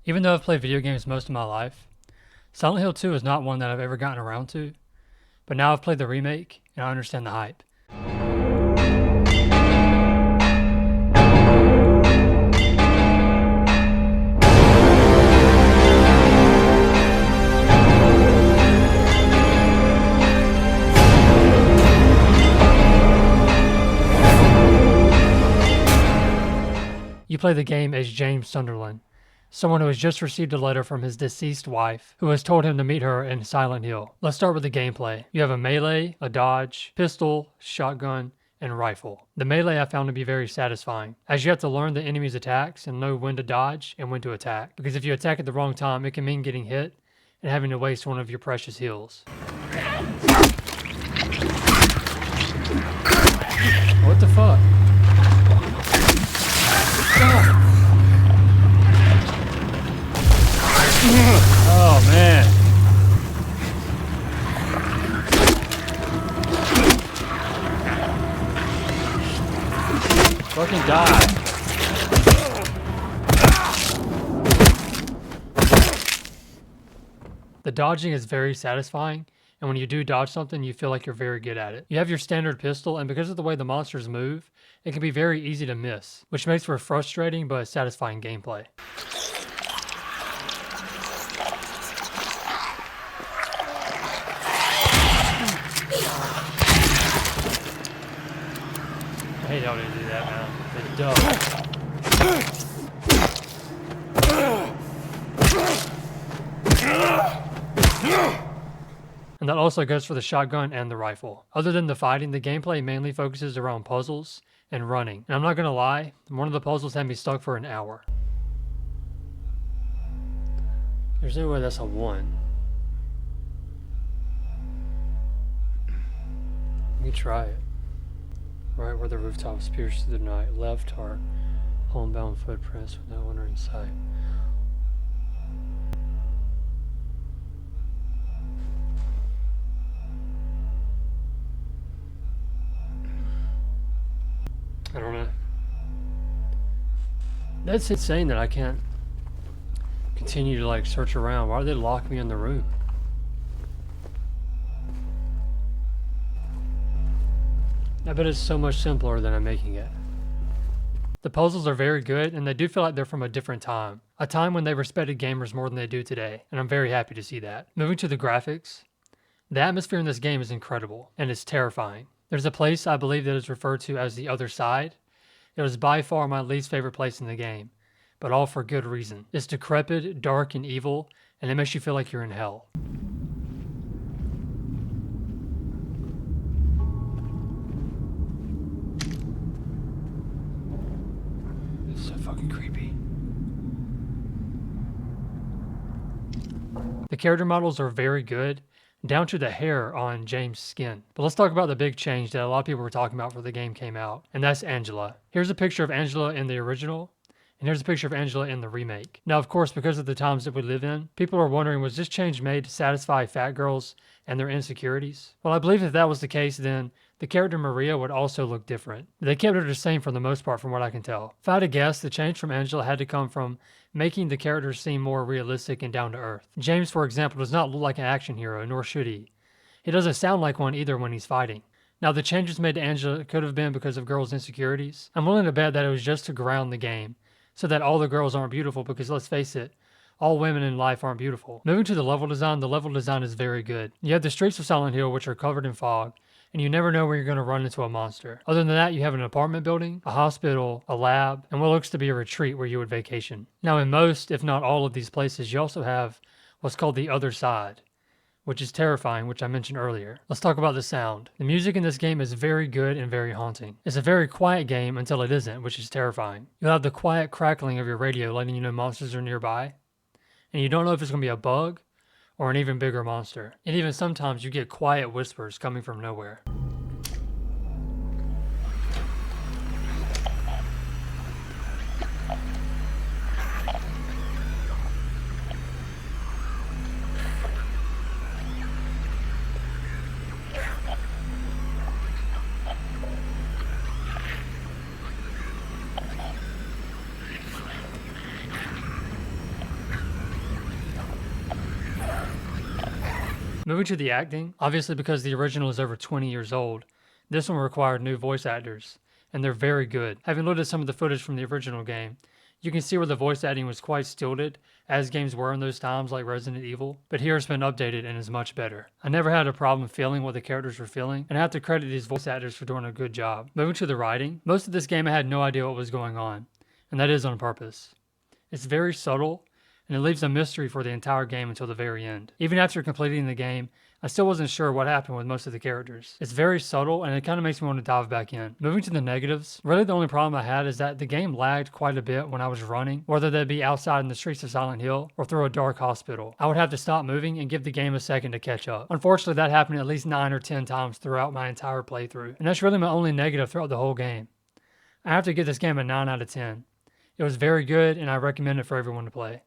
Even though I've played video games most of my life, Silent Hill 2 is not one that I've ever gotten around to, but now I've played the remake and I understand the hype. You play the game as James Sunderland, someone who has just received a letter from his deceased wife, who has told him to meet her in Silent Hill. Let's start with the gameplay. You have a melee, a dodge, pistol, shotgun, and rifle. The melee I found to be very satisfying, as you have to learn the enemy's attacks and know when to dodge and when to attack, because if you attack at the wrong time, it can mean getting hit and having to waste one of your precious heals. What the fuck? Oh man. Fucking die. The dodging is very satisfying, and when you do dodge something, you feel like you're very good at it. You have your standard pistol, and because of the way the monsters move, it can be very easy to miss, which makes for frustrating but satisfying gameplay. I hate how they do that, man. They're dumb. And that also goes for the shotgun and the rifle. Other than the fighting, the gameplay mainly focuses around puzzles and running. And I'm not gonna lie, one of the puzzles had me stuck for an hour. There's no way that's a 1. Let me try it. Right where the rooftops pierce through the night. Left are homebound footprints with no one in sight. I don't know. That's insane that I can't continue to like search around. Why did they lock me in the room? I bet it's so much simpler than I'm making it. The puzzles are very good, and they do feel like they're from a different time. A time when they respected gamers more than they do today, and I'm very happy to see that. Moving to the graphics, the atmosphere in this game is incredible, and it's terrifying. There's a place I believe that is referred to as the other side. It was by far my least favorite place in the game, but all for good reason. It's decrepit, dark, and evil, and it makes you feel like you're in hell. It's so fucking creepy. The character models are very good, down to the hair on James' skin. But let's talk about the big change that a lot of people were talking about before the game came out, and that's Angela. Here's a picture of Angela in the original, and here's a picture of Angela in the remake. Now, of course, because of the times that we live in, people are wondering, was this change made to satisfy fat girls and their insecurities? Well, I believe if that was the case, then the character Maria would also look different. They kept her the same for the most part from what I can tell. If I had to guess, the change from Angela had to come from making the characters seem more realistic and down to earth. James, for example, does not look like an action hero, nor should he. He doesn't sound like one either when he's fighting. Now, the changes made to Angela could have been because of girls' insecurities. I'm willing to bet that it was just to ground the game, so that all the girls aren't beautiful, because let's face it, all women in life aren't beautiful. Moving to the level design is very good. You have the streets of Silent Hill, which are covered in fog, and you never know where you're going to run into a monster. Other than that, you have an apartment building, a hospital, a lab, and what looks to be a retreat where you would vacation. Now, in most, if not all of these places, you also have what's called the other side, which is terrifying, which I mentioned earlier. Let's talk about the sound. The music in this game is very good and very haunting. It's a very quiet game until it isn't, which is terrifying. You'll have the quiet crackling of your radio letting you know monsters are nearby, and you don't know if it's going to be a bug or an even bigger monster. And even sometimes you get quiet whispers coming from nowhere. Moving to the acting, obviously because the original is over 20 years old, this one required new voice actors, and they're very good. Having looked at some of the footage from the original game, you can see where the voice acting was quite stilted, as games were in those times like Resident Evil, but here it's been updated and is much better. I never had a problem feeling what the characters were feeling, and I have to credit these voice actors for doing a good job. Moving to the writing, most of this game I had no idea what was going on, and that is on purpose. It's very subtle, and it leaves a mystery for the entire game until the very end. Even after completing the game, I still wasn't sure what happened with most of the characters. It's very subtle, and it kind of makes me want to dive back in. Moving to the negatives, really the only problem I had is that the game lagged quite a bit when I was running, whether that be outside in the streets of Silent Hill or through a dark hospital. I would have to stop moving and give the game a second to catch up. Unfortunately, that happened at least 9 or 10 times throughout my entire playthrough, and that's really my only negative throughout the whole game. I have to give this game a 9 out of 10. It was very good, and I recommend it for everyone to play.